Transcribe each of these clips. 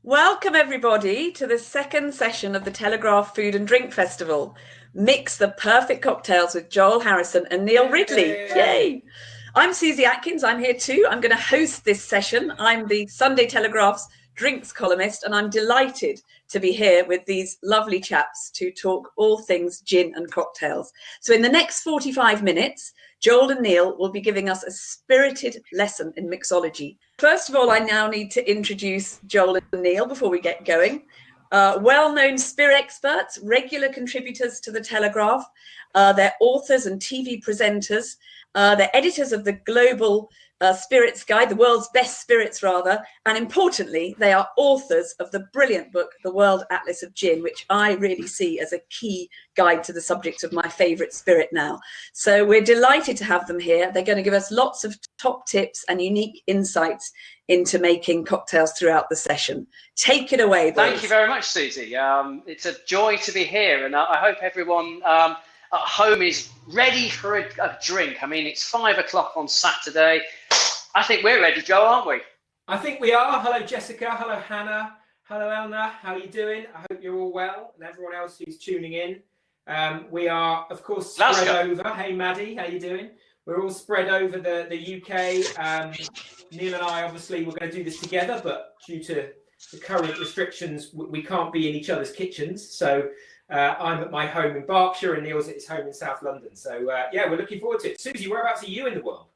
Welcome, everybody, to the second session of the Telegraph Food and Drink Festival. Mix the perfect cocktails with Joel Harrison and Neil Ridley. Yay! I'm Susy Atkins. I'm here too. I'm going to host this session. I'm the Sunday Telegraph's drinks columnist, and I'm delighted to be here with these lovely chaps to talk all things gin and cocktails. So in the next 45 minutes, Joel and Neil will be giving us a spirited lesson in mixology. First of all, I now need to introduce Joel and Neil before we get going. Well-known spirit experts, regular contributors to the Telegraph. They're authors and TV presenters. They're editors of the Global Spirits Guide, the world's best spirits rather, and importantly, they are authors of the brilliant book, The World Atlas of Gin, which I really see as a key guide to the subject of my favourite spirit now. So we're delighted to have them here. They're going to give us lots of top tips and unique insights into making cocktails throughout the session. Take it away, boys. Thank you very much, Susie. It's a joy to be here, and I hope everyone at home is ready for a drink. I mean, it's 5 o'clock on Saturday. I think we're ready, Joe, aren't we? I think we are. Hello, Jessica. Hello, Hannah. Hello, Elna. How are you doing? I hope you're all well, and everyone else who's tuning in. We are, of course, spread over. Hey, Maddie, how you doing? We're all spread over the UK. Neil and I, obviously, we're going to do this together, but due to the current restrictions, we can't be in each other's kitchens. So I'm at my home in Berkshire, and Neil's at his home in South London. So, yeah, we're looking forward to it. Susie, whereabouts are you in the world?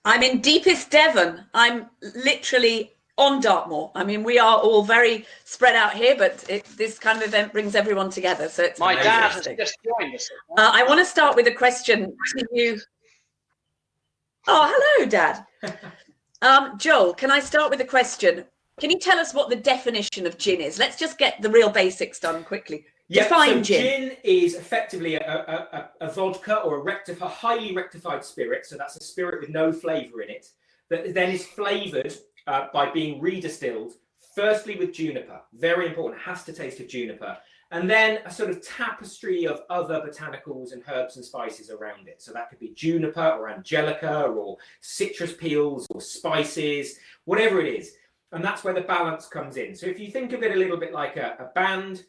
I'm in deepest Devon. I'm literally on Dartmoor. I mean, we are all very spread out here, but this kind of event brings everyone together. So it's my dad has just joined us. I want to start with a question to you. Oh, hello, Dad. Joel, can I start with a question? Can you tell us what the definition of gin is? Let's just get the real basics done quickly. Yep, Define so gin. Gin is effectively a vodka or a highly rectified spirit. So that's a spirit with no flavour in it, that then is flavoured by being redistilled, firstly with juniper. Very important, has to taste of juniper. And then a sort of tapestry of other botanicals and herbs and spices around it. So that could be juniper or angelica or citrus peels or spices, whatever it is. And that's where the balance comes in. So if you think of it a little bit like a band,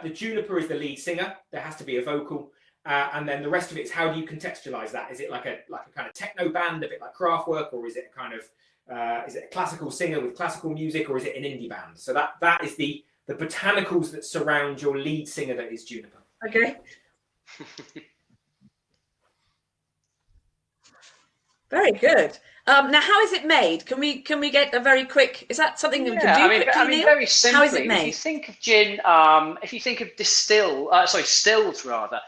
the juniper is the lead singer. There has to be a vocal, and then the rest of it is how do you contextualize that? Is it like a kind of techno band, a bit like Kraftwerk, or is it a kind of is it a classical singer with classical music, or is it an indie band? So that is the botanicals that surround your lead singer that is juniper. Okay. Very good. Now, how is it made? Can we get a very quick? Is that something we can do quickly? I mean, very simply. How is it made? If you think of gin, if you think of stilled rather,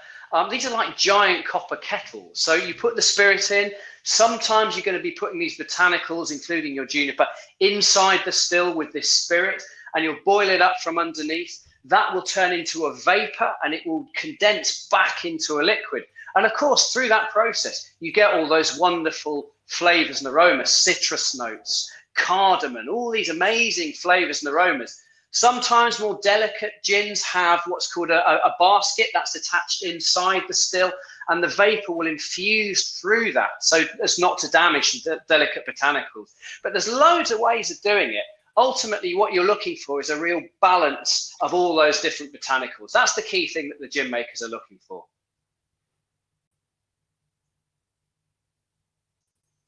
these are like giant copper kettles. So you put the spirit in. Sometimes you're going to be putting these botanicals, including your juniper, inside the still with this spirit, and you'll boil it up from underneath. That will turn into a vapor, and it will condense back into a liquid. And of course, through that process, you get all those wonderful flavors and aromas, citrus notes, cardamom, all these amazing flavors and aromas. Sometimes more delicate gins have what's called a basket that's attached inside the still, and the vapor will infuse through that so as not to damage the delicate botanicals. But there's loads of ways of doing it. Ultimately, what you're looking for is a real balance of all those different botanicals. That's the key thing that the gin makers are looking for.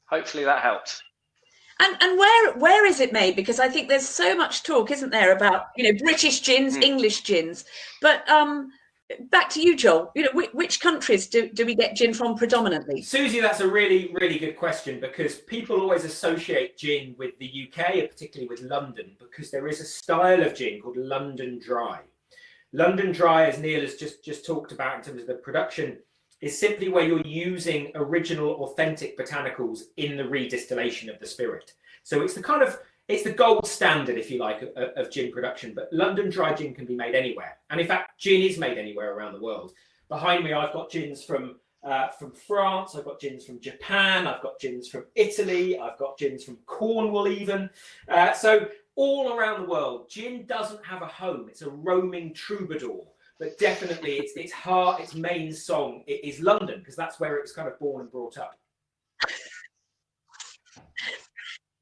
Hopefully that helped. And where is it made? Because I think there's so much talk, isn't there, about British gins, English gins. But back to you, Joel. Which countries do we get gin from predominantly? Susie, that's a really, really good question, because people always associate gin with the UK, particularly with London, because there is a style of gin called London Dry. London Dry, as Neil has just talked about in terms of the production, is simply where you're using original, authentic botanicals in the redistillation of the spirit. So it's the gold standard, if you like, of gin production. But London Dry gin can be made anywhere, and in fact, gin is made anywhere around the world. Behind me, I've got gins from France. I've got gins from Japan. I've got gins from Italy. I've got gins from Cornwall, even. So all around the world, gin doesn't have a home. It's a roaming troubadour. But definitely, its main song is London, because that's where it was kind of born and brought up.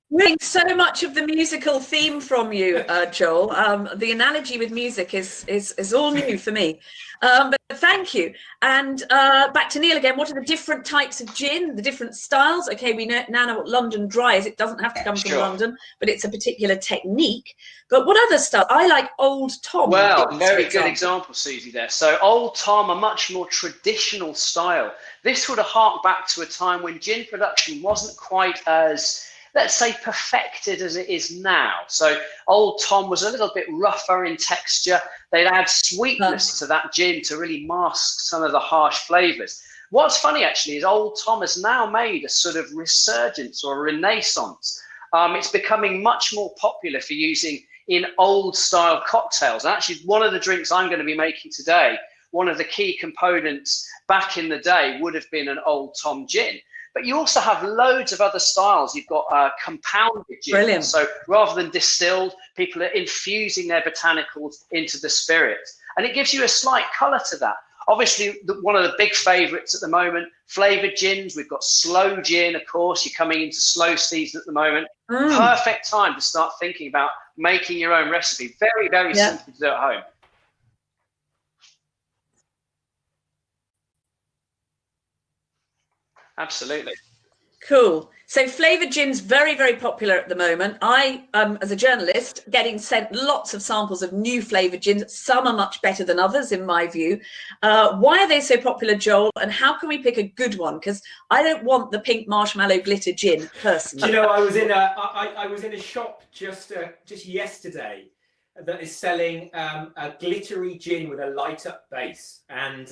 Getting so much of the musical theme from you, Joel. The analogy with music is all new for me. But thank you. And back to Neil again. What are the different types of gin, the different styles? Okay, we now know what London Dry is. It doesn't have to come from London, but it's a particular technique. But what other styles? I like Old Tom. Well, very good example, Susie, there. So Old Tom, a much more traditional style. This would have harked back to a time when gin production wasn't quite as, let's say, perfected as it is now. So Old Tom was a little bit rougher in texture. They'd add sweetness to that gin to really mask some of the harsh flavors. What's funny, actually, is Old Tom has now made a sort of resurgence or a renaissance. It's becoming much more popular for using in old style cocktails. And actually, one of the drinks I'm going to be making today, one of the key components back in the day would have been an Old Tom gin. But you also have loads of other styles. You've got compounded gin. Brilliant. So rather than distilled, people are infusing their botanicals into the spirit. And it gives you a slight colour to that. Obviously, one of the big favourites at the moment, flavoured gins. We've got sloe gin, of course. You're coming into sloe season at the moment. Perfect time to start thinking about making your own recipe. Very, very simple to do at home. Absolutely. Cool. So flavoured gin's very, very popular at the moment. I, as a journalist, getting sent lots of samples of new flavoured gins. Some are much better than others, in my view. Why are they so popular, Joel? And how can we pick a good one? Because I don't want the pink marshmallow glitter gin, personally. You know, I was in a shop just yesterday that is selling a glittery gin with a light up base, and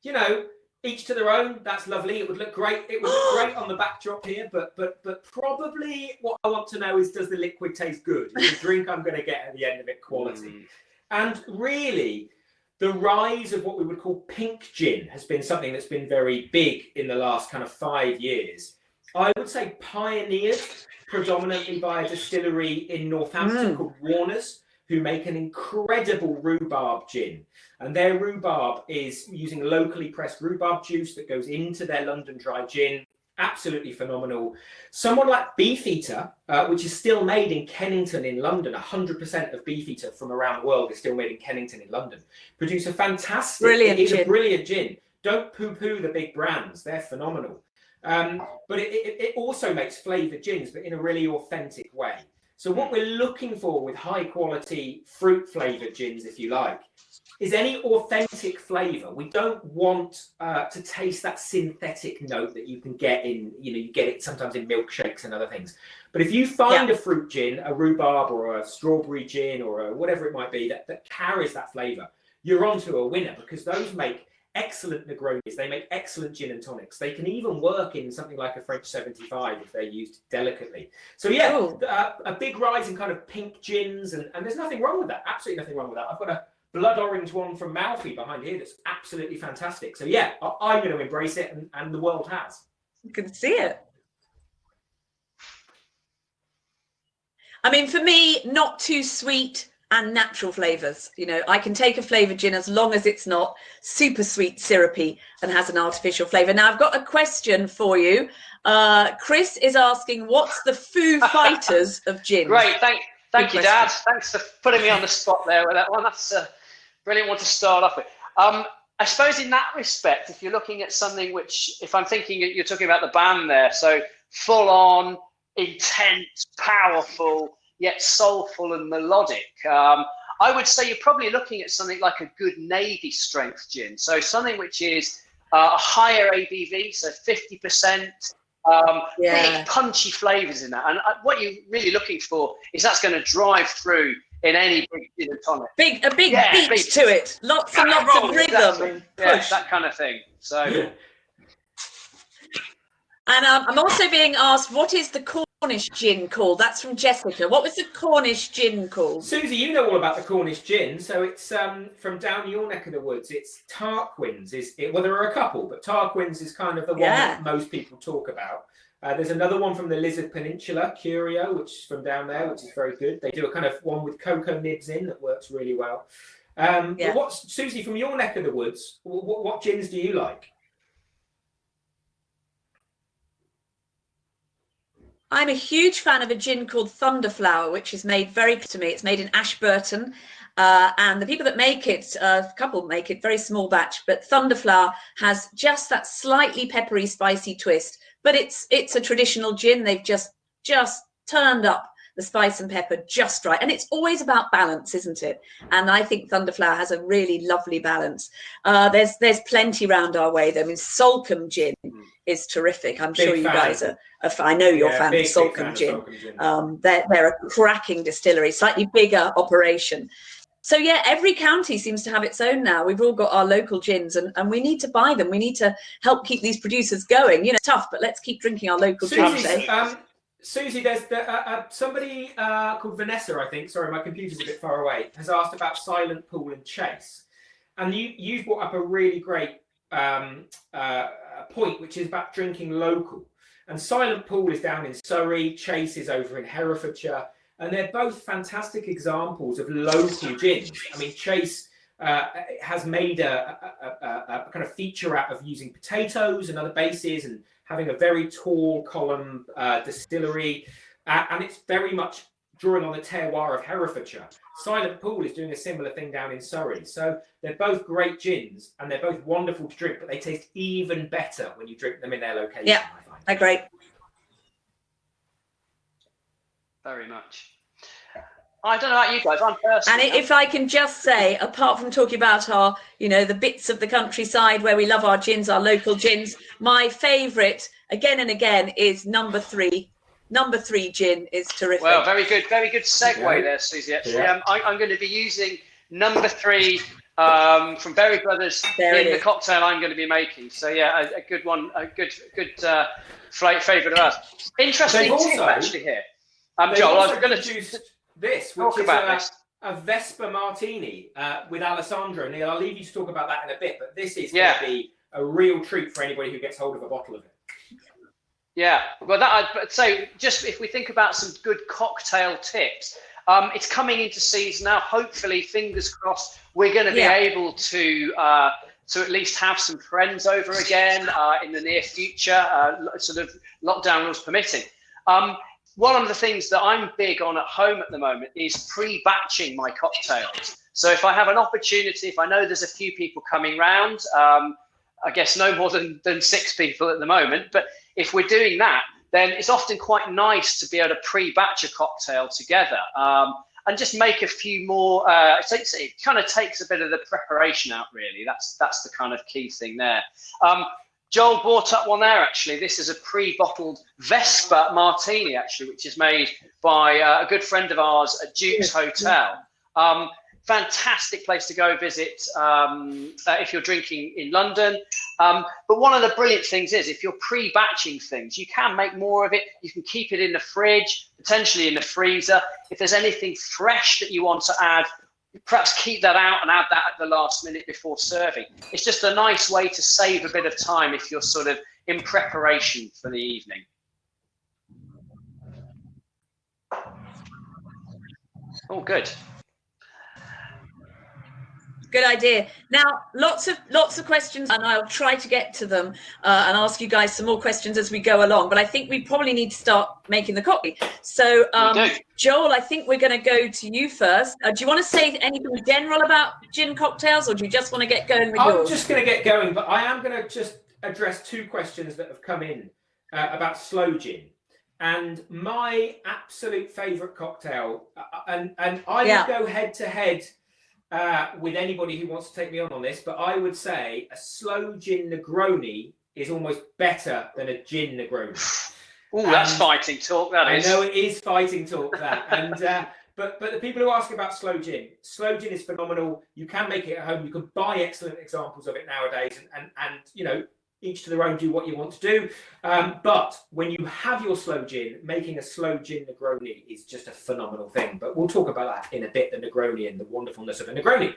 you know, each to their own. That's lovely. It would look great. It would look great on the backdrop here, but probably what I want to know is, does the liquid taste good? Is the drink I'm going to get at the end of it quality? And really, the rise of what we would call pink gin has been something that's been very big in the last kind of 5 years. I would say pioneered predominantly by a distillery in Northampton called Warner's, who make an incredible rhubarb gin. And their rhubarb is using locally pressed rhubarb juice that goes into their London Dry gin. Absolutely phenomenal. Someone like Beefeater, which is still made in Kennington in London, 100% of Beefeater from around the world is still made in Kennington in London, produce a fantastic, a brilliant gin. Don't poo-poo the big brands, they're phenomenal. But it also makes flavoured gins, but in a really authentic way. So what we're looking for with high quality fruit flavoured gins, if you like, is any authentic flavour. We don't want to taste that synthetic note that you can get in, you get it sometimes in milkshakes and other things. But if you find a fruit gin, a rhubarb or a strawberry gin or whatever it might be that carries that flavour, you're onto a winner, because those make excellent Negronis. They make excellent gin and tonics. They can even work in something like a French 75 if they're used delicately. So a big rise in kind of pink gins, and there's nothing wrong with that. Absolutely nothing wrong with that. I've got a blood orange one from Malfi behind here that's absolutely fantastic. So yeah, I'm going to embrace it, and the world has. You can see it. I mean, for me, not too sweet and natural flavors. I can take a flavored gin as long as it's not super sweet, syrupy, and has an artificial flavor. Now, I've got a question for you. Chris is asking, what's the Foo Fighters of gin? Great, thank you, Dad. Thanks for putting me on the spot there with that one. That's a brilliant one to start off with. I suppose in that respect, if you're looking at something which, if I'm thinking you're talking about the band there, so full on, intense, powerful, yet soulful and melodic. I would say you're probably looking at something like a good Navy strength gin. So something which is a higher ABV, so 50%, big punchy flavors in that. And what you're really looking for is that's going to drive through in any big gin and tonic. A big beat to it. Lots and lots of rhythm. Exactly. And push. That kind of thing. So. And I'm also being asked, what is the Cornish gin called? That's from Jessica. What was the Cornish gin called? Susie, you know all about the Cornish gin. So it's from down your neck of the woods. It's Tarquin's. Well, there are a couple, but Tarquin's is kind of the one that most people talk about. There's another one from the Lizard Peninsula, Curio, which is from down there, which is very good. They do a kind of one with cocoa nibs in that works really well. But Susie, from your neck of the woods, what gins do you like? I'm a huge fan of a gin called Thunderflower, which is made very to me. It's made in Ashburton. And the people that make it, a couple make it, very small batch, but Thunderflower has just that slightly peppery, spicy twist. But it's a traditional gin. They've just turned up the spice and pepper just right. And it's always about balance, isn't it? And I think Thunderflower has a really lovely balance. There's plenty round our way, though. I mean, Salcombe gin is terrific. I'm sure you guys are. I know you're fans of Salcombe gin. They're a cracking distillery, slightly bigger operation. So yeah, every county seems to have its own now. We've all got our local gins, and we need to buy them. We need to help keep these producers going. You know, it's tough, but let's keep drinking our local gins. Susie, there's somebody called Vanessa, I think. Sorry, my computer's a bit far away. Has asked about Silent Pool and Chase, and you've brought up a really great point, which is about drinking local. And Silent Pool is down in Surrey, Chase is over in Herefordshire, and they're both fantastic examples of local gins. I mean, Chase has made a kind of feature out of using potatoes and other bases and having a very tall column distillery, and it's very much drawing on the terroir of Herefordshire. Silent Pool is doing a similar thing down in Surrey. So they're both great gins, and they're both wonderful to drink, but they taste even better when you drink them in their location. Yeah, I agree. Very much. I don't know about you guys. I'm personally. And if I can just say, apart from talking about our, the bits of the countryside where we love our gins, our local gins, my favourite again and again is number 3. Number 3 gin is terrific. Well, very good segue there, Susie. Actually, yeah. I'm going to be using number 3 from Berry Brothers in the cocktail I'm going to be making. So yeah, a good one, a good favourite of ours. Interesting tip actually here. Joel, I was going to this, which is a Vespa Martini with Alessandro. Neil, I'll leave you to talk about that in a bit, but this is going to be a real treat for anybody who gets hold of a bottle of it. Yeah, well, I'd say just if we think about some good cocktail tips, it's coming into season now. Hopefully, fingers crossed, we're going to be able to at least have some friends over again in the near future, sort of lockdown rules permitting. One of the things that I'm big on at home at the moment is pre-batching my cocktails. So if I have an opportunity, if I know there's a few people coming round, I guess no more than 6 people at the moment, but if we're doing that, then it's often quite nice to be able to pre-batch a cocktail together and just make a few more. It kind of takes a bit of the preparation out, really. That's the kind of key thing there. Joel brought up one there, actually. This is a pre-bottled Vespa Martini, actually, which is made by a good friend of ours at Duke's Hotel. Fantastic place to go visit if you're drinking in London. But one of the brilliant things is if you're pre-batching things, you can make more of it. You can keep it in the fridge, potentially in the freezer. If there's anything fresh that you want to add, perhaps keep that out and add that at the last minute before serving. It's just a nice way to save a bit of time if you're sort of in preparation for the evening. Oh, good. Good idea. Now, lots of questions, and I'll try to get to them and ask you guys some more questions as we go along. But I think we probably need to start making the coffee. So, Joel, I think we're going to go to you first. Do you want to say anything general about gin cocktails, or do you just want to get going with yours? I'm just going to get going, but I am going to just address 2 questions that have come in about sloe gin. And my absolute favourite cocktail, and I would go head to head with anybody who wants to take me on this, but I would say a sloe gin Negroni is almost better than a gin Negroni. Oh, that's fighting talk, that is. I know it is fighting talk, that. And but the people who ask about sloe gin is phenomenal. You can make it at home. You can buy excellent examples of it nowadays, and each to their own, do what you want to do. But when you have your sloe gin, making a sloe gin Negroni is just a phenomenal thing. But we'll talk about that in a bit, the Negroni and the wonderfulness of a Negroni.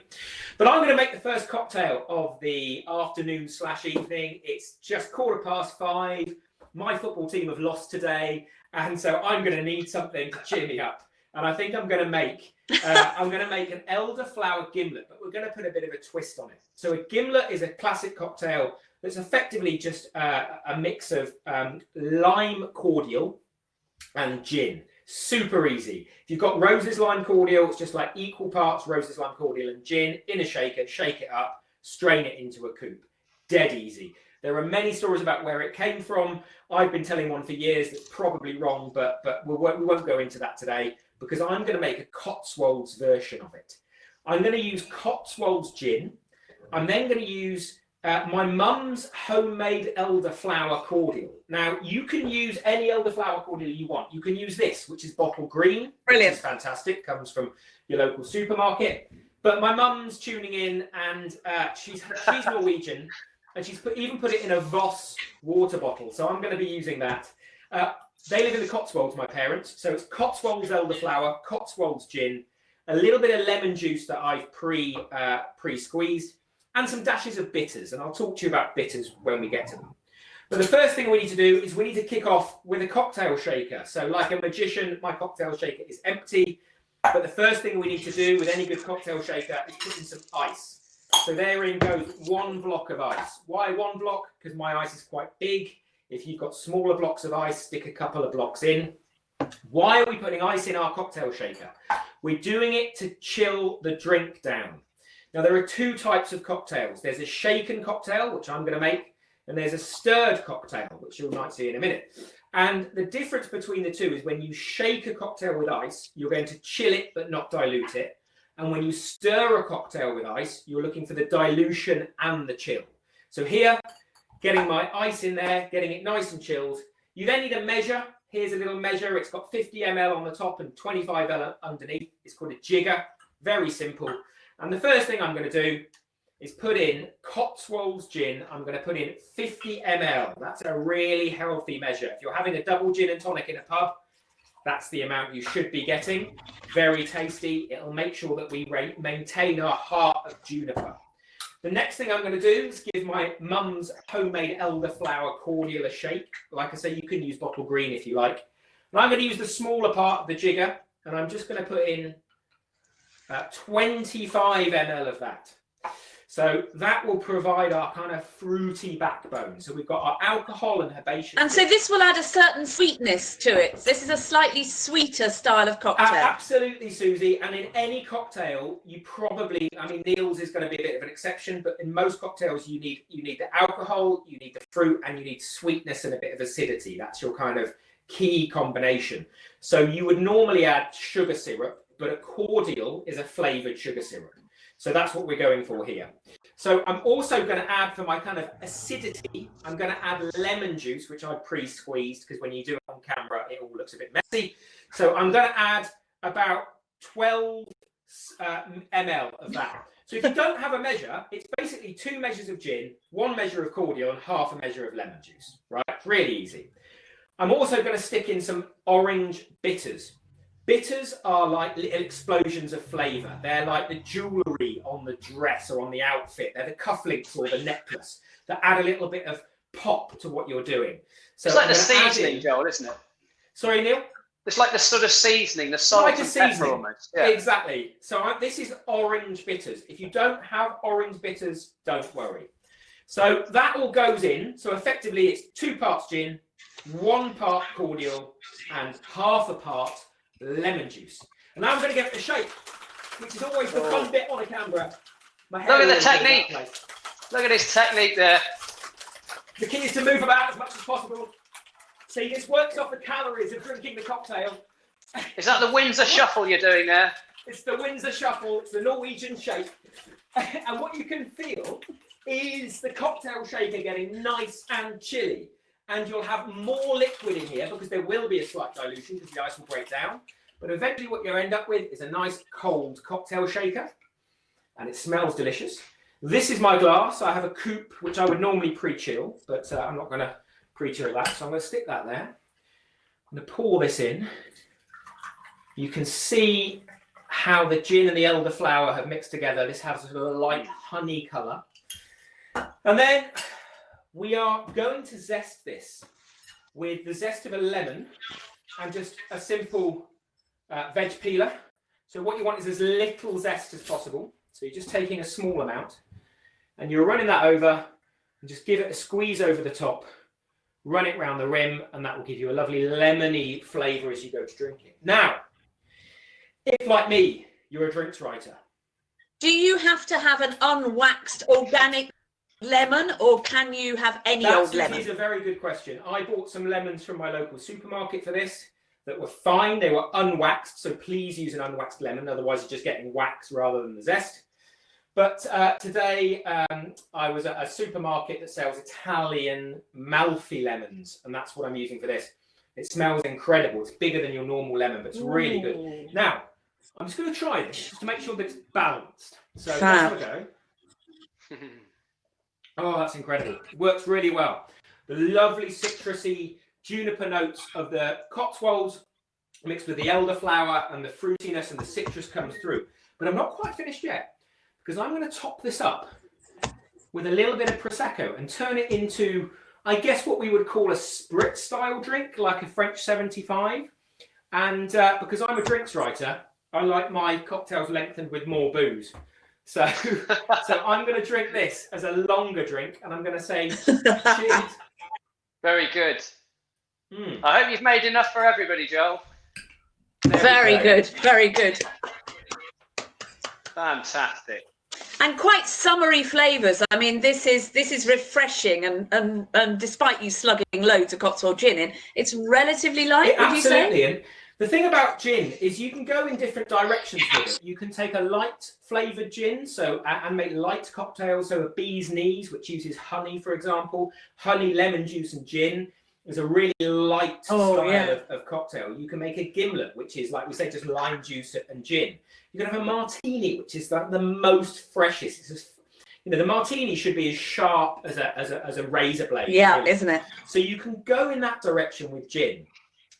But I'm going to make the first cocktail of the afternoon/evening. It's just 5:15. My football team have lost today, and so I'm going to need something to cheer me up. And I think I'm going to make an Elderflower Gimlet, but we're going to put a bit of a twist on it. So a gimlet is a classic cocktail that's effectively just a mix of lime cordial, and gin. Super easy. If you've got Rose's Lime Cordial, it's just like equal parts Rose's Lime Cordial and gin in a shaker, shake it up, strain it into a coupe. Dead easy. There are many stories about where it came from. I've been telling one for years that's probably wrong, but we won't go into that today because I'm going to make a Cotswolds version of it. I'm going to use Cotswolds gin. I'm then going to use my mum's homemade elderflower cordial. Now, you can use any elderflower cordial you want. You can use this, which is bottle green. Brilliant. Which is fantastic. Comes from your local supermarket. But my mum's tuning in, and she's Norwegian, and she's even put it in a Voss water bottle. So I'm going to be using that. They live in the Cotswolds, my parents. So it's Cotswolds elderflower, Cotswolds gin, a little bit of lemon juice that I've pre-squeezed, and some dashes of bitters. And I'll talk to you about bitters when we get to them. But the first thing we need to do is we need to kick off with a cocktail shaker. So like a magician, my cocktail shaker is empty. But the first thing we need to do with any good cocktail shaker is put in some ice. So therein goes 1 block of ice. Why 1 block? Because my ice is quite big. If you've got smaller blocks of ice, stick a couple of blocks in. Why are we putting ice in our cocktail shaker? We're doing it to chill the drink down. Now, there are 2 types of cocktails. There's a shaken cocktail, which I'm going to make, and there's a stirred cocktail, which you might see in a minute. And the difference between the 2 is when you shake a cocktail with ice, you're going to chill it but not dilute it. And when you stir a cocktail with ice, you're looking for the dilution and the chill. So here, getting my ice in there, getting it nice and chilled. You then need a measure. Here's a little measure. It's got 50 ml on the top and 25 ml underneath. It's called a jigger. Very simple. And the first thing I'm going to do is put in Cotswolds gin. I'm going to put in 50 ml. That's a really healthy measure. If you're having a double gin and tonic in a pub, that's the amount you should be getting. Very tasty. It'll make sure that we maintain our heart of juniper. The next thing I'm going to do is give my mum's homemade elderflower cordial a shake. Like I say, you can use bottle green if you like. And I'm going to use the smaller part of the jigger, and I'm just going to put in 25 ml of that. So that will provide our kind of fruity backbone. So we've got our alcohol and herbaceous. And so this will add a certain sweetness to it. This is a slightly sweeter style of cocktail. Absolutely, Susie. And in any cocktail, you probably, I mean, Neil's is going to be a bit of an exception, but in most cocktails, you need the alcohol, you need the fruit, and you need sweetness and a bit of acidity. That's your kind of key combination. So you would normally add sugar syrup, but a cordial is a flavored sugar syrup. So that's what we're going for here. So I'm also going to add, for my kind of acidity, I'm going to add lemon juice, which I pre-squeezed, because when you do it on camera, it all looks a bit messy. So I'm going to add about 12 ml of that. So if you don't have a measure, it's basically 2 measures of gin, 1 measure of cordial, and half a measure of lemon juice, right? Really easy. I'm also going to stick in some orange bitters. Bitters are like little explosions of flavour. They're like the jewellery on the dress or on the outfit. They're the cufflinks or the necklace that add a little bit of pop to what you're doing. So it's like the seasoning, Joel, isn't it? Sorry, Neil? It's like the sort of seasoning, the salt like and pepper almost. Yeah. Exactly. So this is orange bitters. If you don't have orange bitters, don't worry. So that all goes in. So effectively, it's 2 parts gin, 1 part cordial, and half a part lemon juice. And now I'm going to give it a shake, which is always the fun bit on a camera. Look at the technique. Look at this technique there. The key is to move about as much as possible. See, this works off the calories of drinking the cocktail. Is that the Windsor Shuffle you're doing there? It's the Windsor Shuffle. It's the Norwegian shake. And what you can feel is the cocktail shaker getting nice and chilly. And you'll have more liquid in here because there will be a slight dilution because the ice will break down. But eventually what you'll end up with is a nice cold cocktail shaker. And it smells delicious. This is my glass. I have a coupe, which I would normally pre-chill, but I'm not going to pre-chill that. So I'm going to stick that there. I'm going to pour this in. You can see how the gin and the elderflower have mixed together. This has a light honey colour. And then we are going to zest this with the zest of a lemon and just a simple veg peeler. So what you want is as little zest as possible. So you're just taking a small amount and you're running that over and just give it a squeeze over the top. run it round the rim, and that will give you a lovely lemony flavour as you go to drink it. Now, if like me, you're a drinks writer. Do you have to have an unwaxed organic lemon, or can you have any old lemon? That is a very good question. I bought some lemons from my local supermarket for this that were fine. They were unwaxed, so please use an unwaxed lemon, otherwise you're just getting wax rather than the zest. But today I was at a supermarket that sells Italian Malfi lemons, and that's what I'm using for this. It smells incredible. It's bigger than your normal lemon, but it's really good. Now, I'm just going to try this just to make sure that it's balanced. So let's have a go. Oh, that's incredible. It works really well. The lovely citrusy juniper notes of the Cotswolds mixed with the elderflower, and the fruitiness and the citrus comes through. But I'm not quite finished yet, because I'm going to top this up with a little bit of Prosecco and turn it into, I guess, what we would call a spritz style drink, like a French 75. And because I'm a drinks writer, I like my cocktails lengthened with more booze. So I'm going to drink this as a longer drink, and I'm going to say cheers. Very good. I hope you've made enough for everybody, Joel. Very good, very good. Fantastic. And quite summery flavours. I mean, this is refreshing, and despite you slugging loads of Cotswold gin in, it's relatively light, would you say? Absolutely. And the thing about gin is you can go in different directions with it. You can take a light flavoured gin, and make light cocktails. So a bee's knees, which uses honey, for example, honey, lemon juice, and gin is a really light style of cocktail. You can make a gimlet, which is, like we say, just lime juice and gin. You can have a martini, which is like the most freshest. It's just, the martini should be as sharp as a razor blade. Yeah, really. Isn't it? So you can go in that direction with gin.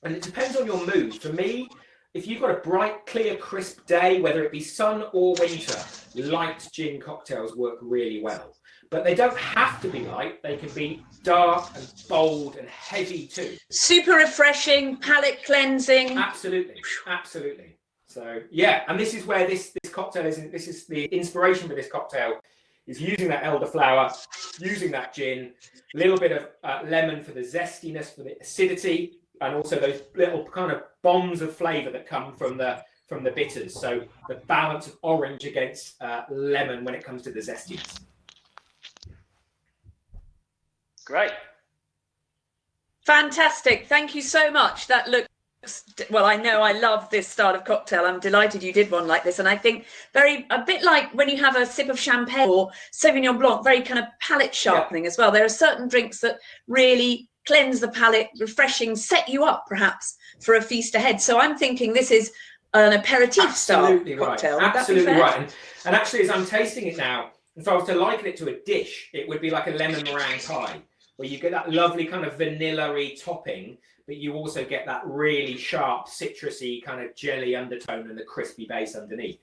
And it depends on your mood. For me, if you've got a bright, clear, crisp day, whether it be sun or winter, light gin cocktails work really well. But they don't have to be light. They can be dark and bold and heavy too. Super refreshing, palate cleansing. Absolutely, absolutely. So yeah, and this is where this cocktail is. This is the inspiration for this cocktail. Is using that elderflower, using that gin, a little bit of lemon for the zestiness, for the acidity, and also those little kind of bombs of flavour that come from the bitters. So the balance of orange against lemon when it comes to the zestiness. Great. Fantastic. Thank you so much. That looks, well, I know I love this style of cocktail. I'm delighted you did one like this. And I think a bit like when you have a sip of champagne or Sauvignon Blanc, very kind of palate sharpening as well. There are certain drinks that really cleanse the palate, refreshing, set you up perhaps for a feast ahead. So I'm thinking this is an aperitif style cocktail. Right. Absolutely right. And actually, as I'm tasting it now, if I was to liken it to a dish, it would be like a lemon meringue pie, where you get that lovely kind of vanilla-y topping, but you also get that really sharp, citrusy kind of jelly undertone and the crispy base underneath.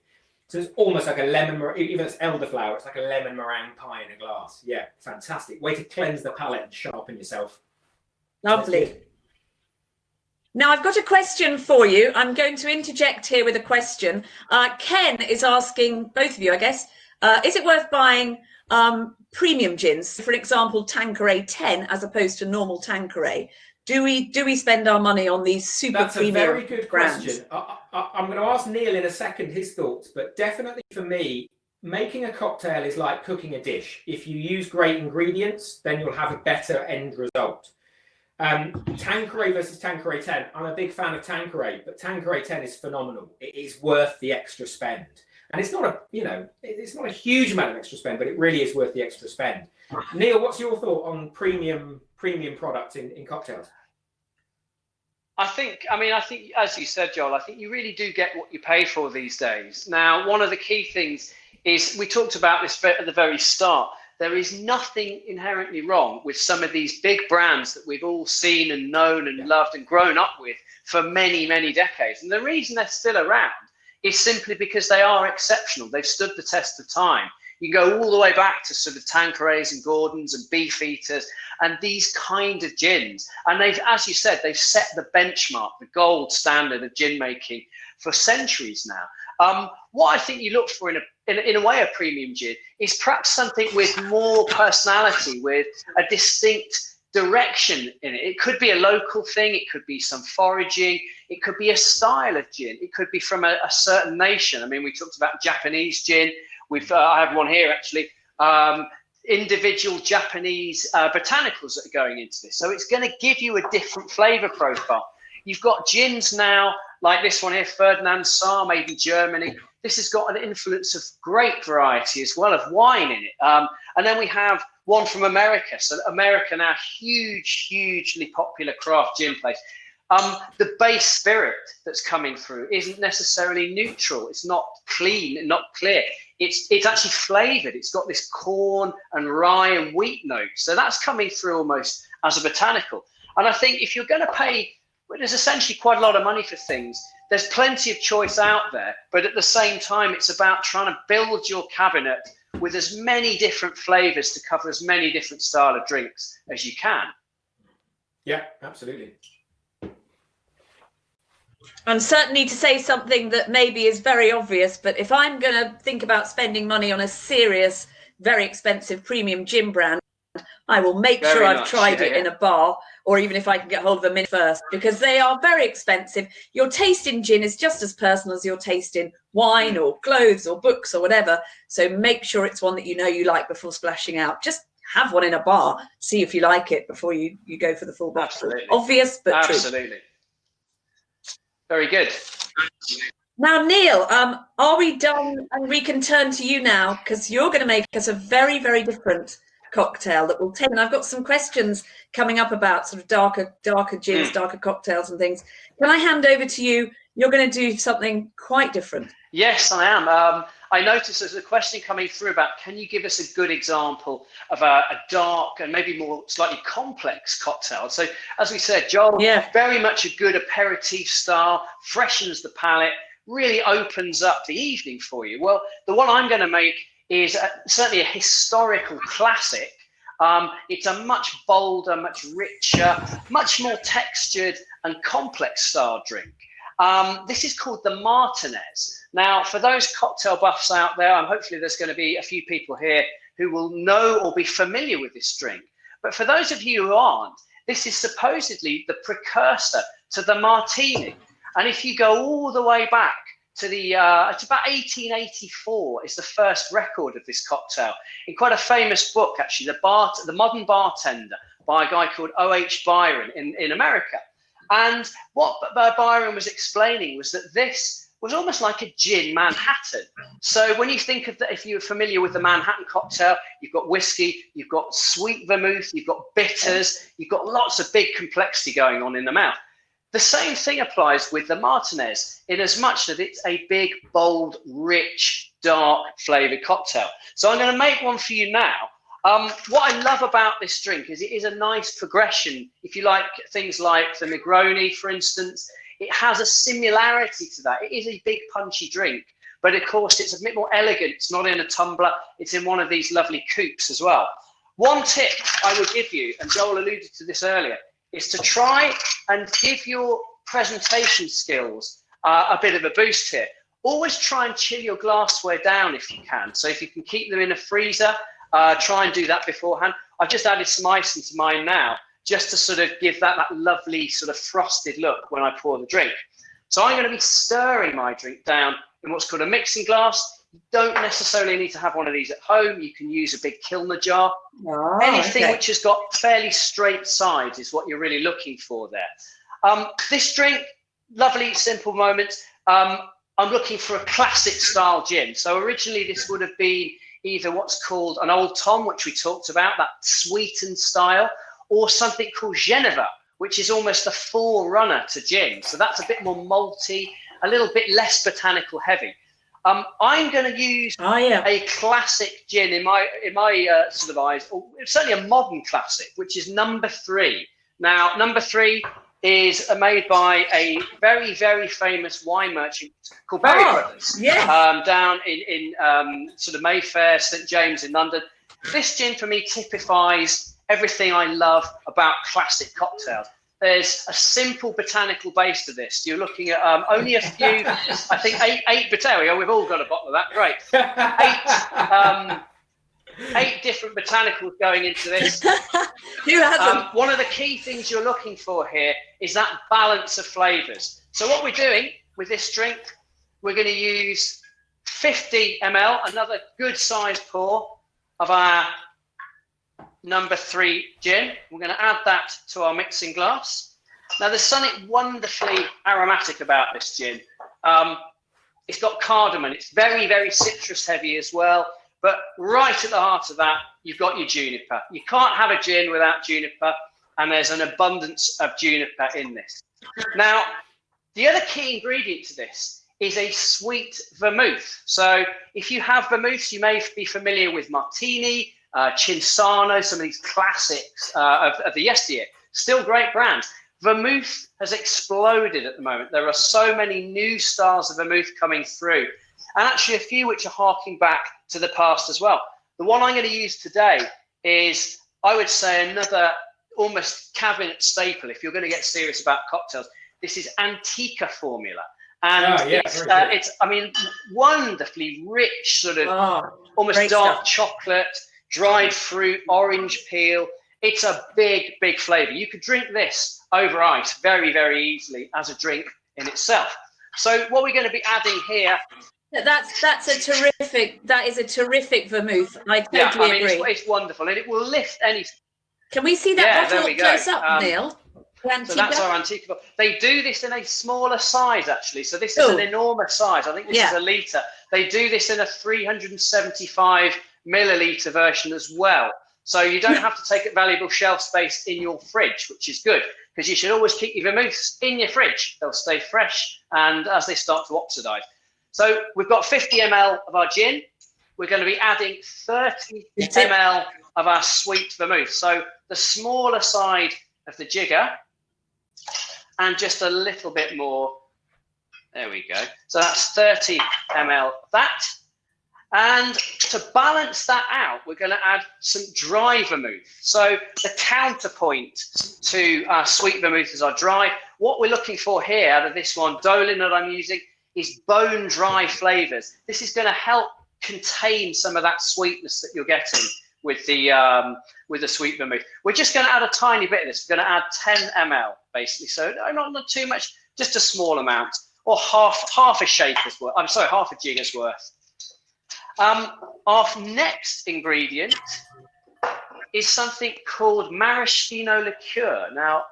So it's almost like a lemon, even if it's elderflower, it's like a lemon meringue pie in a glass. Yeah, fantastic. Way to cleanse the palate and sharpen yourself. Lovely. Now I've got a question for you. I'm going to interject here with a question. Ken is asking both of you, I guess, is it worth buying premium gins, for example, Tanqueray 10 as opposed to normal Tanqueray? Do we spend our money on these super premium brands? That's a very good question. I'm going to ask Neil in a second his thoughts, but definitely for me, making a cocktail is like cooking a dish. If you use great ingredients, then you'll have a better end result. Tanqueray versus Tanqueray 10. I'm a big fan of Tanqueray, but Tanqueray 10 is phenomenal. It is worth the extra spend. And it's not it's not a huge amount of extra spend, but it really is worth the extra spend. Neil, what's your thought on premium products in cocktails? I think, as you said, Joel, I think you really do get what you pay for these days. Now, one of the key things is, we talked about this at the very start, there is nothing inherently wrong with some of these big brands that we've all seen and known and loved and grown up with for many, many decades. And the reason they're still around is simply because they are exceptional. They've stood the test of time. You go all the way back to sort of Tanquerays and Gordons and Beefeaters and these kind of gins. And they've, as you said, they've set the benchmark, the gold standard of gin making for centuries now. What I think you look for in a way, a premium gin is perhaps something with more personality, with a distinct direction in it. It could be a local thing, it could be some foraging, it could be a style of gin, it could be from a certain nation. I mean, we talked about Japanese gin. I have one here actually. Individual Japanese botanicals that are going into this. So it's going to give you a different flavor profile. You've got gins now, like this one here, Ferdinand, Saar, made in Germany. This has got an influence of grape variety as well, of wine in it. And then we have one from America. So America now, hugely popular craft gin place. The base spirit that's coming through isn't necessarily neutral. It's not clean, not clear. It's actually flavored. It's got this corn and rye and wheat note. So that's coming through almost as a botanical. And I think if you're going to pay, well, there's essentially quite a lot of money for things. There's plenty of choice out there, but at the same time, it's about trying to build your cabinet with as many different flavors to cover as many different style of drinks as you can. Yeah, absolutely. And certainly to say something that maybe is very obvious, but if I'm going to think about spending money on a serious, very expensive premium gin brand, I will make sure I've tried it in a bar, or even if I can get hold of them in first, because they are very expensive. Your taste in gin is just as personal as your taste in wine or clothes or books or whatever. So make sure it's one that you know you like before splashing out. Just have one in a bar, see if you like it before you go for the full bottle. Absolutely. Obvious, but true. Absolutely. Very good. Now, Neil, are we done? And we can turn to you now, because you're going to make us a very, very different cocktail that will take. And I've got some questions coming up about sort of darker gins, darker cocktails and things. Can I hand over to you? You're going to do something quite different. Yes, I am. I noticed there's a question coming through about, can you give us a good example of a dark and maybe more slightly complex cocktail? So as we said, Joel, very much a good aperitif style, freshens the palate, really opens up the evening for you. Well, the one I'm going to make is certainly a historical classic. It's a much bolder, much richer, much more textured and complex style drink. This is called the Martinez. Now, for those cocktail buffs out there, hopefully there's going to be a few people here who will know or be familiar with this drink. But for those of you who aren't, this is supposedly the precursor to the martini. And if you go all the way back to it's about 1884 is the first record of this cocktail in quite a famous book, actually, The Modern Bartender, by a guy called O.H. Byron in America. And what Byron was explaining was that this was almost like a gin Manhattan. So when you think of that, if you're familiar with the Manhattan cocktail, you've got whiskey, you've got sweet vermouth, you've got bitters, you've got lots of big complexity going on in the mouth. The same thing applies with the Martinez, in as much that it's a big, bold, rich, dark flavored cocktail. So I'm going to make one for you now. What I love about this drink is it is a nice progression. If you like things like the Negroni, for instance, it has a similarity to that. It is a big punchy drink, but of course it's a bit more elegant. It's not in a tumbler. It's in one of these lovely coupes as well. One tip I would give you, and Joel alluded to this earlier, is to try and give your presentation skills a bit of a boost here. Always try and chill your glassware down if you can. So if you can keep them in a freezer, try and do that beforehand. I've just added some ice into mine now, just to sort of give that lovely sort of frosted look when I pour the drink. So I'm going to be stirring my drink down in what's called a mixing glass. You don't necessarily need to have one of these at home. You can use a big Kilner jar. Oh, anything which has got fairly straight sides is what you're really looking for there. This drink, lovely, simple moment. I'm looking for a classic style gin. So originally this would have been either what's called an Old Tom, which we talked about, that sweetened style, or something called Geneva, which is almost a forerunner to gin. So that's a bit more malty, a little bit less botanical heavy. I'm going to use a classic gin in my sort of eyes, or certainly a modern classic, which is number 3. Now, number 3 is made by a very, very famous wine merchant called Berry Brothers, down in sort of Mayfair, St James in London. This gin for me typifies everything I love about classic cocktails. There's a simple botanical base to this. You're looking at only a few, I think eight botanical. We've all got a bottle of that. Great. 8 different botanicals going into this. Who hasn't? One of the key things you're looking for here is that balance of flavors. So what we're doing with this drink, we're going to use 50 ml, another good sized pour of our number 3 gin. We're going to add that to our mixing glass. Now there's something wonderfully aromatic about this gin. It's got cardamom. It's very, very citrus heavy as well. But right at the heart of that, you've got your juniper. You can't have a gin without juniper, and there's an abundance of juniper in this. Now, the other key ingredient to this is a sweet vermouth. So if you have vermouths, you may be familiar with Martini, Cinsano, some of these classics of the yesteryear. Still great brands. Vermouth has exploded at the moment. There are so many new styles of vermouth coming through, and actually a few which are harking back to the past as well. The one I'm going to use today is, I would say, another almost cabinet staple if you're going to get serious about cocktails. This is Antica formula. And it's, I mean, wonderfully rich, sort of almost dark chocolate, dried fruit, orange peel. It's a big, big flavour. You could drink this over ice very, very easily as a drink in itself. So what we're going to be adding here. That is a terrific vermouth. I totally agree. It's wonderful, and it will lift any. Can we see that bottle close up, Neil? So that's our Antica. They do this in a smaller size, actually. So this is an enormous size. I think this is a litre. They do this in a 375 milliliter version as well. So you don't have to take up valuable shelf space in your fridge, which is good, because you should always keep your vermouths in your fridge. They'll stay fresh and as they start to oxidise. So we've got 50 ml of our gin. We're going to be adding 30 ml of our sweet vermouth. So the smaller side of the jigger and just a little bit more. There we go. So that's 30 ml of that. And to balance that out, we're going to add some dry vermouth. So the counterpoint to our sweet vermouth is our dry. What we're looking for here out of this one, Dolin, that I'm using, is bone dry flavors. This is going to help contain some of that sweetness that you're getting with the sweet vermouth. We're just going to add a tiny bit of this. We're going to add 10 ml basically. So not too much, just a small amount, or half a shaker's worth. I'm sorry, half a jigger's worth. Our next ingredient is something called Marischino liqueur. Now,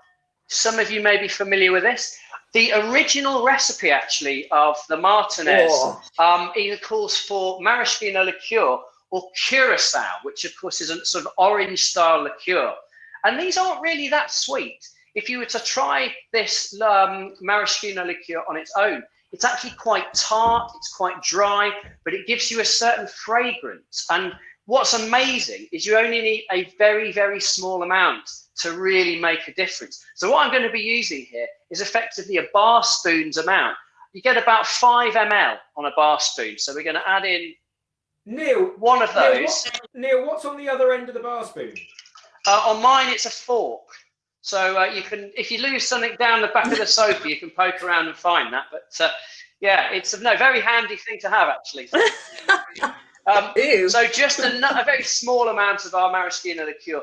some of you may be familiar with this. The original recipe, actually, of the Martinez either calls for Marischino liqueur or curacao, which, of course, is a sort of orange-style liqueur. And these aren't really that sweet. If you were to try this Marischino liqueur on its own, it's actually quite tart, it's quite dry, but it gives you a certain fragrance. And what's amazing is you only need a very, very small amount to really make a difference. So what I'm going to be using here is effectively a bar spoon's amount. You get about 5 ml on a bar spoon. So we're going to add in one of those. Neil, what's on the other end of the bar spoon? On mine, it's a fork. So you can, if you lose something down the back of the sofa, you can poke around and find that. But yeah, it's a very handy thing to have, actually. So just a very small amount of our Marischino liqueur.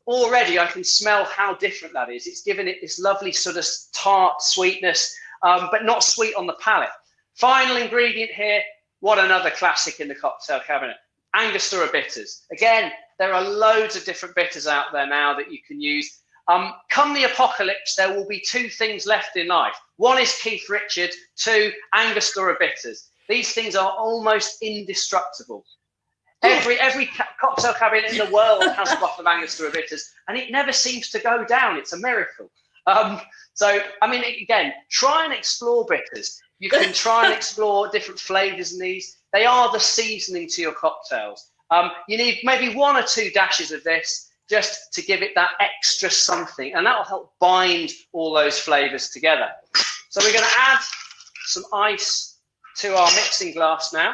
Already I can smell how different that is. It's given it this lovely sort of tart sweetness, but not sweet on the palate. Final ingredient here, what another classic in the cocktail cabinet, Angostura bitters. Again, there are loads of different bitters out there now that you can use. Come the apocalypse, there will be 2 things left in life. One is Keith Richard, 2, Angostura bitters. These things are almost indestructible. Every cocktail cabinet in the world has a bottle of Angostura bitters, and it never seems to go down. It's a miracle. So, I mean, again, try and explore bitters. You can try and explore different flavors in these. They are the seasoning to your cocktails. You need maybe 1 or 2 dashes of this just to give it that extra something, and that will help bind all those flavors together. So we're going to add some ice to our mixing glass now.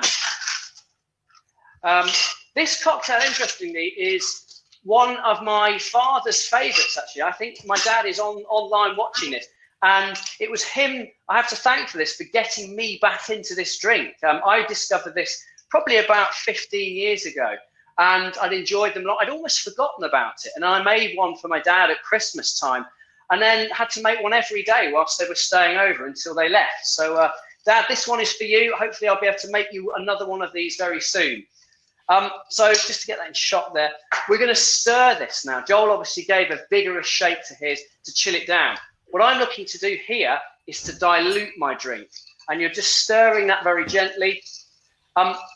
This cocktail, interestingly, is one of my father's favorites, actually. I think my dad is online watching this, and it was him I have to thank for this, for getting me back into this drink. I discovered this probably about 15 years ago. and I'd enjoyed them a lot. I'd almost forgotten about it. And I made one for my dad at Christmas time, and then had to make one every day whilst they were staying over until they left. So, Dad, this one is for you. Hopefully I'll be able to make you another one of these very soon. So just to get that in shot there, we're going to stir this now. Joel obviously gave a vigorous shake to his to chill it down. What I'm looking to do here is to dilute my drink, and you're just stirring that very gently.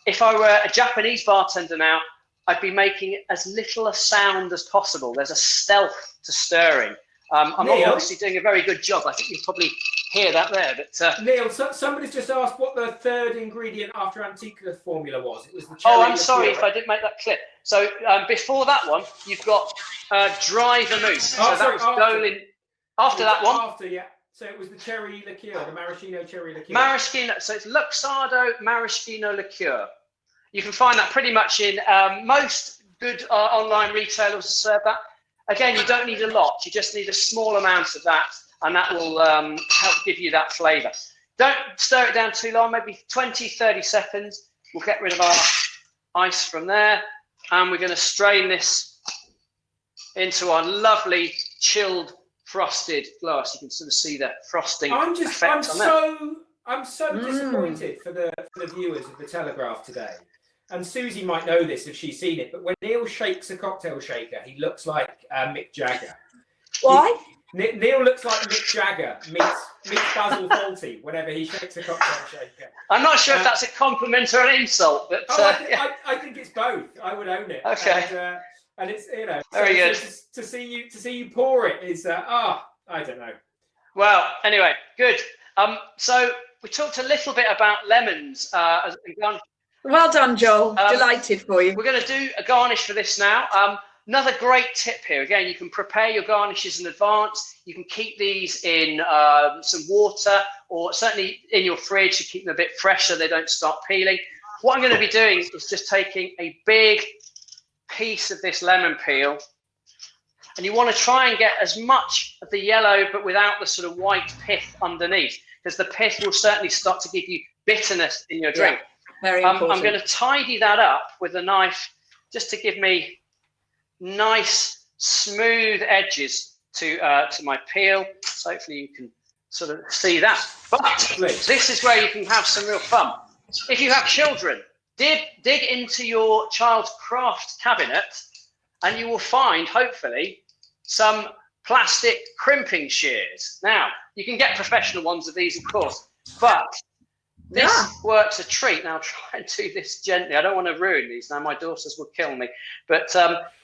If I were a Japanese bartender now, I'd be making as little a sound as possible. There's a stealth to stirring. I'm Neil? obviously doing a very good job. I think you probably hear that there. But Neil, somebody's just asked what the third ingredient after Antica formula was. It was the cherry. Oh, I'm sorry if I didn't make that clear. So before that one, you've got dry vermouth. Oh, so sorry, that was Dolin. After that one. After, yeah. So it was the cherry liqueur, the maraschino cherry liqueur. Marischino. So it's Luxardo Marischino Liqueur. You can find that pretty much in most good online retailers serve that. Again, you don't need a lot. You just need a small amount of that, and that will help give you that flavour. Don't stir it down too long, maybe 20, 30 seconds. We'll get rid of our ice from there, and we're going to strain this into our lovely chilled frosted glass. You can sort of see the frosting effect on there. I'm so disappointed for the viewers of the Telegraph today. And Susie might know this if she's seen it, but when Neil shakes a cocktail shaker, he looks like Mick Jagger. Why? Neil looks like Mick Jagger meets Basil Fawlty whenever he shakes a cocktail shaker. I'm not sure if that's a compliment or an insult, but I think it's both. I would own it. Okay. And it's very good to see you pour it is I don't know. Well, anyway, good. So we talked a little bit about lemons as a garnish. Well done, Joel. Delighted for you. We're going to do a garnish for this now. Another great tip here. Again, you can prepare your garnishes in advance. You can keep these in some water, or certainly in your fridge to keep them a bit fresh so they don't start peeling. What I'm going to be doing is just taking a big piece of this lemon peel, and you want to try and get as much of the yellow but without the sort of white pith underneath, because the pith will certainly start to give you bitterness in your drink. Yeah. Very important. I'm going to tidy that up with a knife just to give me nice smooth edges to my peel. So hopefully you can sort of see that. But this is where you can have some real fun. If you have children, dig into your child's craft cabinet, and you will find hopefully some plastic crimping shears. Now you can get professional ones of these, of course, but this works a treat. Now try and do this gently. I don't want to ruin these. Now my daughters will kill me. But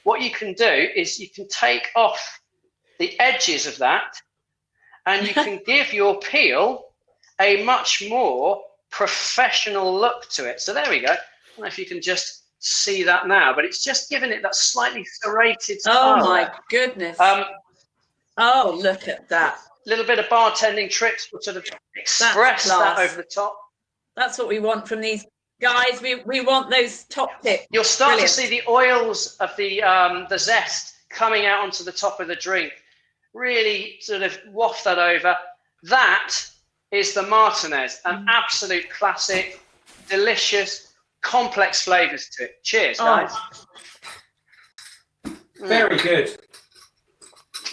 what you can do is you can take off the edges of that, and you can give your peel a much more professional look to it. So there we go. I don't know if you can just see that now, but it's just giving it that slightly serrated style. Oh my goodness. Oh, look at that. A little bit of bartending tricks will sort of express that over the top. That's what we want from these guys. We want those top tips. You'll start to see the oils of the zest coming out onto the top of the drink. Really sort of waft that over. That is the Martinez, an absolute classic, delicious, complex flavours to it. Cheers, guys. Very good.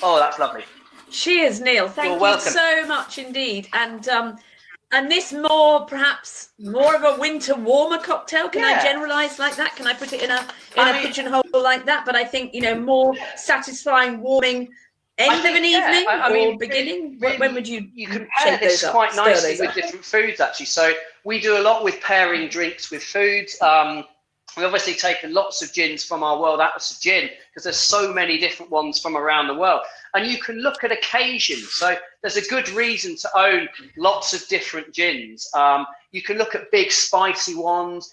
Oh, that's lovely. Cheers, Neil. Thank you so much indeed. And this perhaps more of a winter warmer cocktail. Can I generalise like that? Can I put it in a pigeonhole like that? But I think, more satisfying, warming end of an evening or beginning. Really, when would you can pair this quite nicely with different foods, actually. So we do a lot with pairing drinks with foods. We've obviously taken lots of gins from our World Atlas of Gin, because there's so many different ones from around the world. And you can look at occasions. So there's a good reason to own lots of different gins. You can look at big spicy ones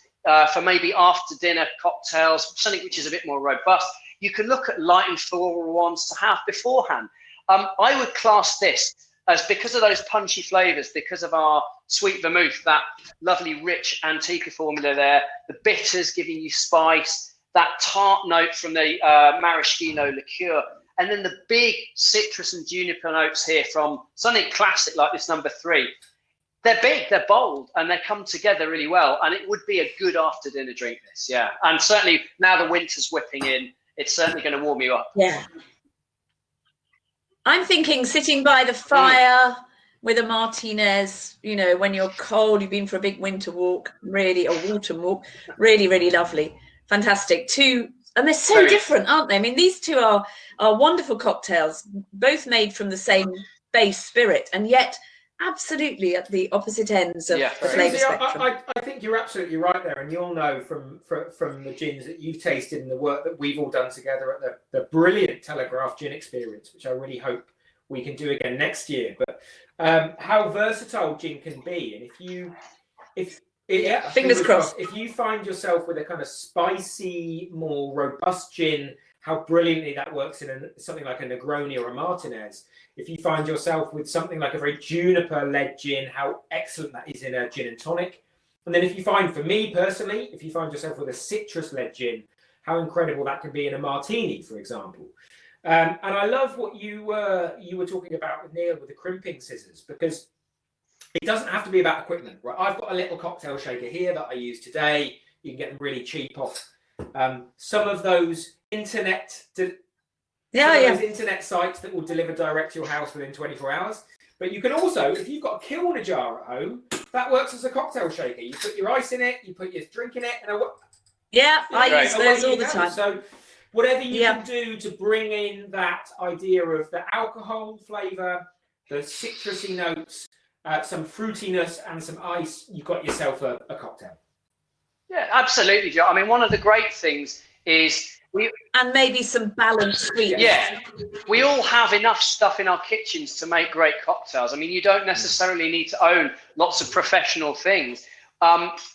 for maybe after dinner cocktails, something which is a bit more robust. You can look at light and floral ones to have beforehand. I would class this as, because of those punchy flavours, because of our sweet vermouth, that lovely rich Antica formula there, the bitters giving you spice, that tart note from the Marischino liqueur, and then the big citrus and juniper notes here from something classic like this number 3. they're big, they're bold, and they come together really well. And it would be a good after dinner drink, this, yeah. And certainly now the winter's whipping in, it's certainly going to warm you up. Yeah. I'm thinking sitting by the fire with a Martinez, you know, when you're cold, you've been for a big winter walk, really, a autumn walk, really, really lovely. Fantastic. And they're so different, aren't they? I mean, these two are wonderful cocktails, both made from the same base spirit, and yet absolutely at the opposite ends of the flavour spectrum. I think you're absolutely right there, and you'll know from the gins that you've tasted and the work that we've all done together at the brilliant Telegraph gin experience, which I really hope we can do again next year. But how versatile gin can be, and fingers crossed. If you find yourself with a kind of spicy, more robust gin, how brilliantly that works in something like a Negroni or a Martinez. If you find yourself with something like a very juniper-led gin, how excellent that is in a gin and tonic. And then if you find, for me personally, if you find yourself with a citrus-led gin, how incredible that can be in a martini, for example. And I love what you were talking about with Neil with the crimping scissors, because it doesn't have to be about equipment, right? I've got a little cocktail shaker here that I use today. You can get them really cheap off some of those internet sites that will deliver direct to your house within 24 hours. But you can also, if you've got a kilner jar at home, that works as a cocktail shaker. You put your ice in it, you put your drink in it, and I use those all the time. So whatever you can do to bring in that idea of the alcohol flavour, the citrusy notes, some fruitiness and some ice, you've got yourself a cocktail. Yeah, absolutely, Joe. I mean, one of the great things is and maybe some balanced sweetness. Yeah, we all have enough stuff in our kitchens to make great cocktails. I mean, you don't necessarily need to own lots of professional things.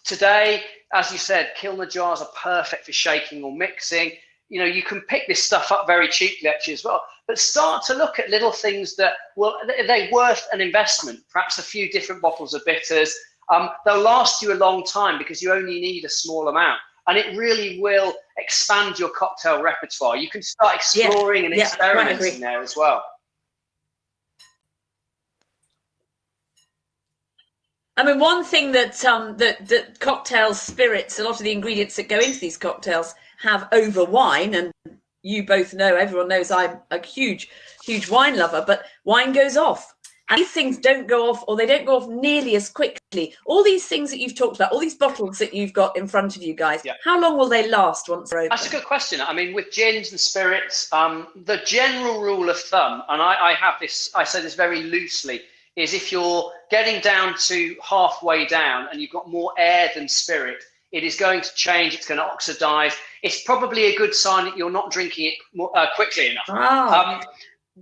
Today, as you said, kilner jars are perfect for shaking or mixing. You know, you can pick this stuff up very cheaply actually as well. But start to look at little things that they're worth an investment. Perhaps a few different bottles of bitters. They'll last you a long time because you only need a small amount. And it really will expand your cocktail repertoire. You can start exploring and experimenting there as well. I mean, one thing that cocktail spirits, a lot of the ingredients that go into these cocktails have over wine, and you both know, everyone knows I'm a huge wine lover, but wine goes off. And these things don't go off, or they don't go off nearly as quickly. All these things that you've talked about, all these bottles that you've got in front of you guys, how long will they last once they're open? That's a good question. I mean, with gins and spirits, the general rule of thumb, and I say this very loosely, is if you're getting down to halfway down and you've got more air than spirit, it is going to change, it's going to oxidize. It's probably a good sign that you're not drinking it quickly enough.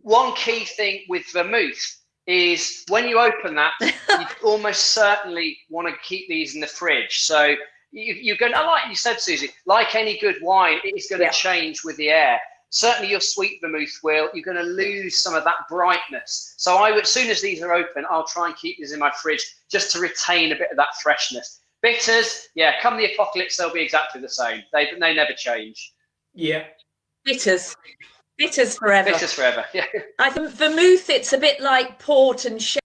One key thing with vermouth is when you open that, you almost certainly want to keep these in the fridge. So you're going to, like you said, Susie, like any good wine, it is going to change with the air. Certainly your sweet vermouth will. You're going to lose some of that brightness. So as soon as these are open, I'll try and keep these in my fridge just to retain a bit of that freshness. Bitters, come the apocalypse, they'll be exactly the same. They never change. Yeah. Bitters forever. Bitters forever, yeah. I think vermouth, it's a bit like port and sherry.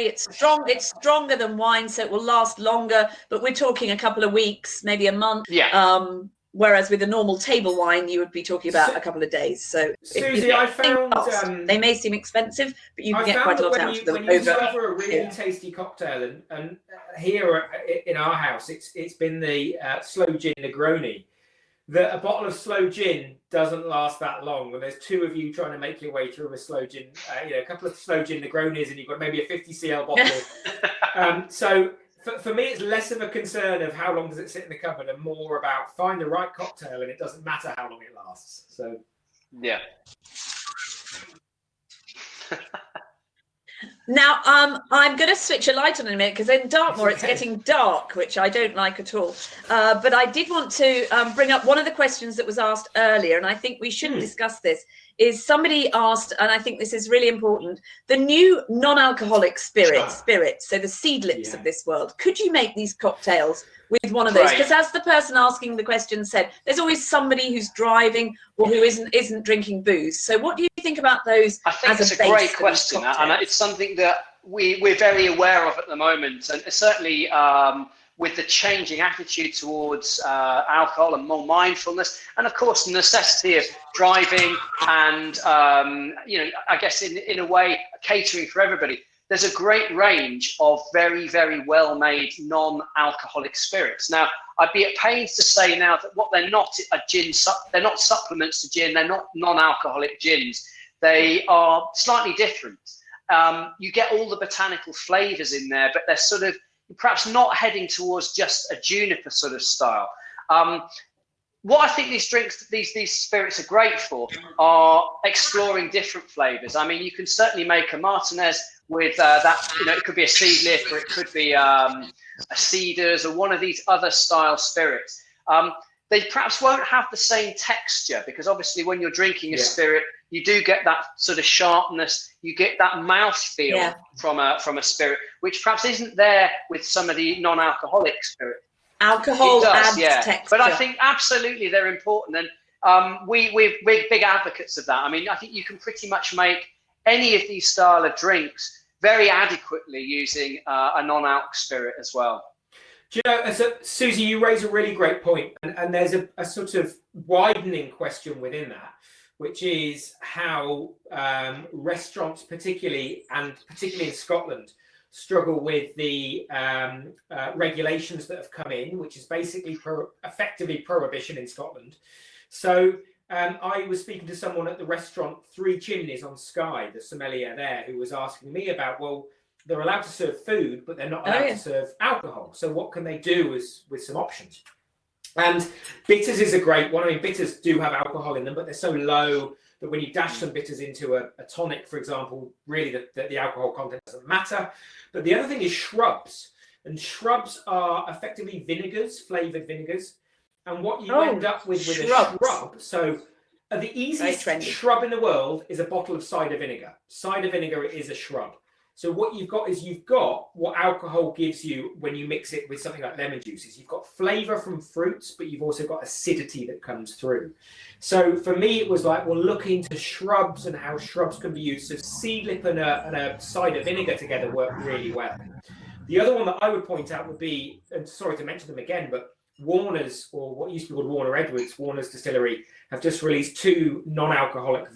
It's stronger than wine, so it will last longer. But we're talking a couple of weeks, maybe a month. Yeah. Whereas with a normal table wine, you would be talking about a couple of days. So Susie, I found they may seem expensive, but you can get quite a lot out of them. When you serve a really tasty cocktail, and here in our house, it's been the sloe gin Negroni. That a bottle of sloe gin doesn't last that long. When there's two of you trying to make your way through a sloe gin, a couple of sloe gin Negronis, and you've got maybe a 50 cl bottle. So for me, it's less of a concern of how long does it sit in the cupboard, and more about find the right cocktail, and it doesn't matter how long it lasts. So yeah. Now, I'm going to switch a light on in a minute because in Dartmoor it's getting dark, which I don't like at all. But I did want to bring up one of the questions that was asked earlier, and I think we should discuss this, is somebody asked, and I think this is really important, the new non-alcoholic spirits, so the seedlips of this world. Could you make these cocktails with one of those? Because as the person asking the question said, there's always somebody who's driving or who isn't drinking booze. So what do you think about those? I think it's a great question, and it's something that we're very aware of at the moment, and certainly with the changing attitude towards alcohol and more mindfulness, and of course the necessity of driving and I guess in a way catering for everybody. There's a great range of very, very well-made non-alcoholic spirits. Now, I'd be at pains to say now that what they're not are gins. They're not supplements to gin. They're not non-alcoholic gins. They are slightly different. You get all the botanical flavours in there, but they're sort of perhaps not heading towards just a juniper sort of style. What I think these drinks, these spirits are great for are exploring different flavours. I mean, you can certainly make a Martinez with that, it could be a seed leaf, or it could be a cedars, or one of these other style spirits. They perhaps won't have the same texture, because obviously when you're drinking a spirit, you do get that sort of sharpness, you get that mouthfeel from a spirit, which perhaps isn't there with some of the non-alcoholic spirits. Alcohol adds texture. But I think absolutely they're important, and we're big advocates of that. I mean, I think you can pretty much make any of these style of drinks very adequately using a non-alc spirit as well. Do you know, Susie, you raise a really great point, and there's a sort of widening question within that, which is how restaurants, particularly in Scotland, struggle with the regulations that have come in, which is basically effectively prohibition in Scotland. So I was speaking to someone at the restaurant Three Chimneys on Skye, the sommelier there, who was asking me about, well, they're allowed to serve food, but they're not allowed to serve alcohol. So what can they do with some options? And bitters is a great one. I mean, bitters do have alcohol in them, but they're so low that when you dash some bitters into a tonic, for example, really the alcohol content doesn't matter. But the other thing is shrubs. And shrubs are effectively vinegars, flavoured vinegars. And what you end up with a shrub, so the easiest shrub in the world is a bottle of cider vinegar. Cider vinegar is a shrub. So what you've got what alcohol gives you when you mix it with something like lemon juices. You've got flavour from fruits, but you've also got acidity that comes through. So for me, it was like, well, look into shrubs and how shrubs can be used. So seedlip and a cider vinegar together work really well. The other one that I would point out would be, and sorry to mention them again, but Warner's, or what used to be called Warner Edwards, Warner's Distillery, have just released two non-alcoholic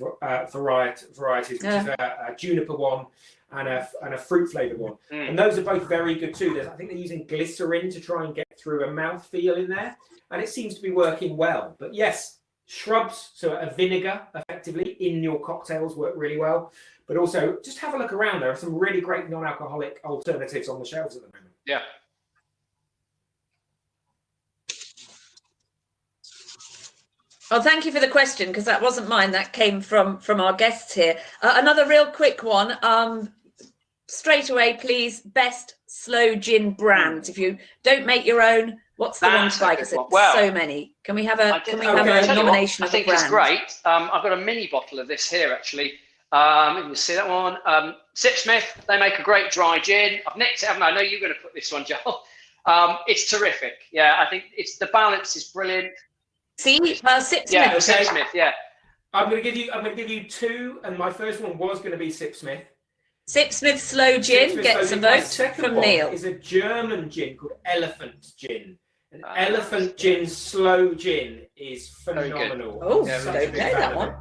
varieties, which is a juniper one and a fruit flavoured one. And those are both very good too. I think they're using glycerin to try and get through a mouthfeel in there, and it seems to be working well. But yes, shrubs, so a vinegar effectively in your cocktails work really well. But also just have a look around. There are some really great non-alcoholic alternatives on the shelves at the moment. Yeah. Oh, thank you for the question, because that wasn't mine. That came from our guests here. Another real quick one. Straight away, please. Best sloe gin brands. If you don't make your own, what's the one to buy? Because there's so many. Can we have a nomination of a brand? I think it's great. I've got a mini bottle of this here actually. You can see that one. Sipsmith. They make a great dry gin. I've nicked it, haven't I? I know you're going to put this one, Joel. It's terrific. Yeah, I think the balance is brilliant. See, Sipsmith. Yeah, Sipsmith. Yeah. I'm going to give you two, and my first one was going to be Sipsmith. Sipsmith Slow Gin gets a vote from Neil. Is a German gin called Elephant Gin. An Elephant Gin Slow Gin is phenomenal. Oh, don't know that one.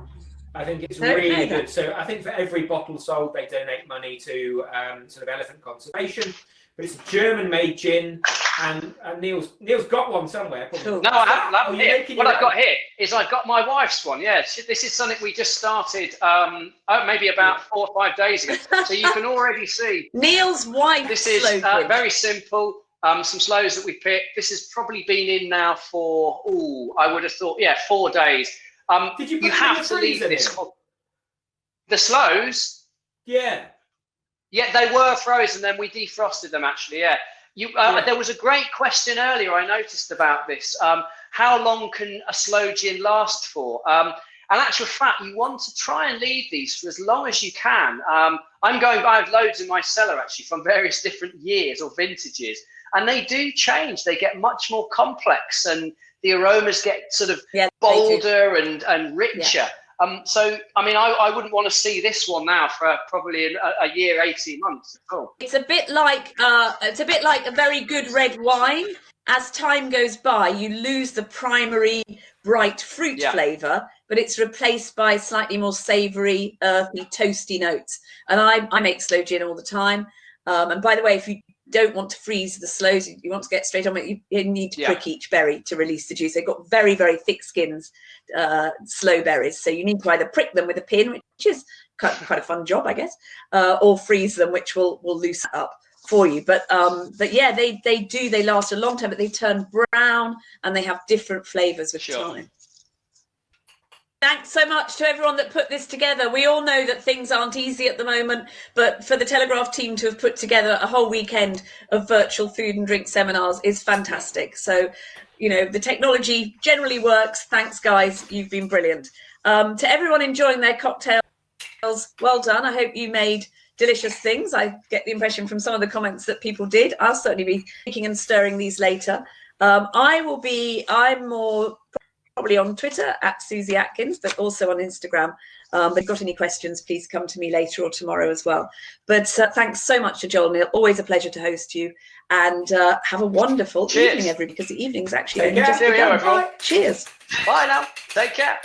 I think it's really good. So I think for every bottle sold, they donate money to sort of elephant conservation. But it's a German-made gin, and Neil's got one somewhere. Cool. No, I haven't here. What I've got here is I've got my wife's one. Yeah, this is something we just started maybe about 4 or 5 days ago. So you can already see Neil's wife. This is very simple. Some sloes that we picked. This has probably been in now for I would have thought 4 days. Did you have to leave this? The sloes. Yeah. Yeah, they were frozen, then we defrosted them actually, There was a great question earlier I noticed about this. How long can a slow gin last for? And actual fact, you want to try and leave these for as long as you can. I have loads in my cellar actually from various different years or vintages, and they do change. They get much more complex and the aromas get sort of bolder and richer. So, I mean, I wouldn't want to see this one now for probably a year, 18 months. Cool. It's a bit like a very good red wine. As time goes by, you lose the primary bright fruit flavour, but it's replaced by slightly more savoury, earthy, toasty notes. And I make sloe gin all the time. And by the way, if you don't want to freeze the sloes, you want to get straight on it, you need to prick each berry to release the juice. They've got very, very thick skins, sloe berries. So you need to either prick them with a pin, which is quite a fun job, I guess, or freeze them, which will loosen up for you. But yeah, they last a long time, but they turn brown and they have different flavors with time. Thanks so much to everyone that put this together. We all know that things aren't easy at the moment, but for the Telegraph team to have put together a whole weekend of virtual food and drink seminars is fantastic. So, you know, the technology generally works. Thanks, guys. You've been brilliant. To everyone enjoying their cocktails, well done. I hope you made delicious things. I get the impression from some of the comments that people did. I'll certainly be making and stirring these later. I'm more probably on Twitter at Susy Atkins, but also on Instagram. If you've got any questions, please come to me later or tomorrow as well. But thanks so much to Joel and Neil. Always a pleasure to host you. And have a wonderful evening, everybody, because the evening's actually only just begun. Everyone. Cheers. Bye now. Take care.